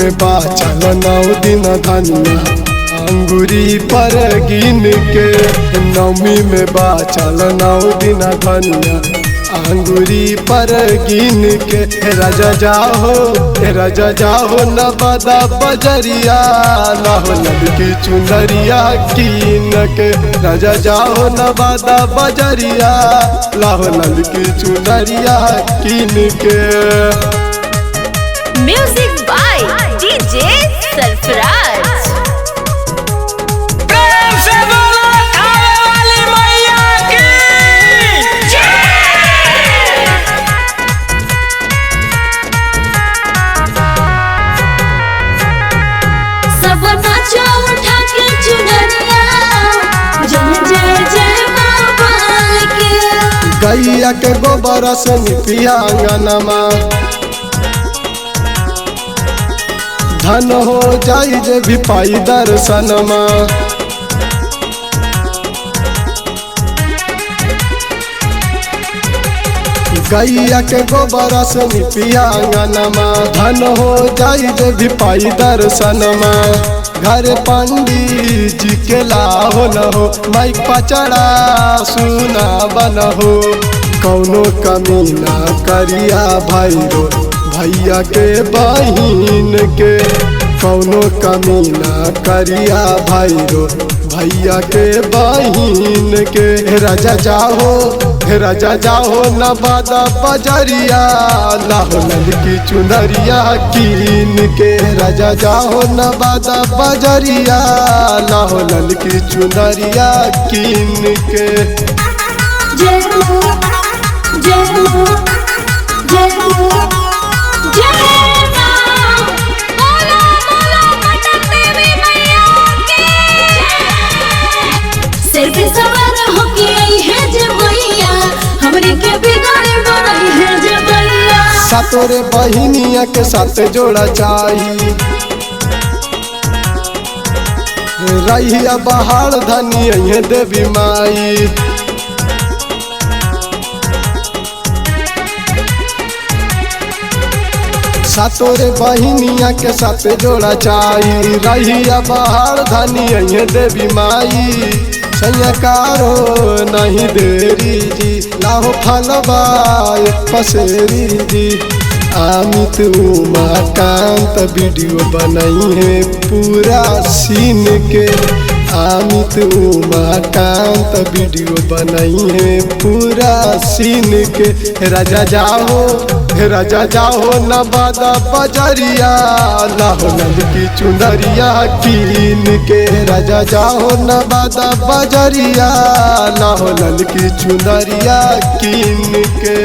में बाचल 9 दिन धनिया अंगूरी पर गिन के। नवमी में बाचल 9 दिन धनिया अंगूरी पर गिन के। राजा जाहो नवादा बजरिया लाहो लड़की चुनरिया कीन के। राजा जाहो नवादा बजरिया लाहो लड़की चुनरिया कीन के। Music by DJ Sarfaraz. गैया के गोबर से निपिया अंगनमा धन हो जाई जे भी पाई दर्शनमा। गैया के गोबर से निपिया अंगनमा धन हो जाई जे भी पाई दर्शनमा। घर पंडित जी के लाहो न हो माइक पचड़ा सुना बन हो। कौनो कमी ना करिया भैरो भैया के बहिन के। कौनो कमी ना करिया भैरो भैया के बहिन के। राजा जाहो नवादा बजरिया लाहो लड़की चुनरिया कीन के। राजा जाहो नवादा बजरिया लाहो लड़की चुनरिया कीन के। जय हो जय हो जय हो जय मां बोलो बोलो मटन देवी मैया की। सिर पे सवार होके आई है जबैया हमरे के बिगाड़े बनाई है जबैया। सातोरे बहिनिया के साथ जोड़ा चाही रहिया बहार धनिया देवी माई। सातोरे बहिनिया के साथ जोड़ा चाही रहिया बहार धनिया देवी माई। सैयकारो नहीं देरी जी लाहो फलवा पसेरी जी। अमित उमाकांत वीडियो बनाई है पूरा सीन के। अमित उमाकांत वीडियो बनाई है पूरा सीन के। राजा जाहो नवादा बजरिया लाहो लड़की चुनरिया कीन के। राजा जाहो नवादा बजरिया लाहो लड़की चुनरिया कीन के।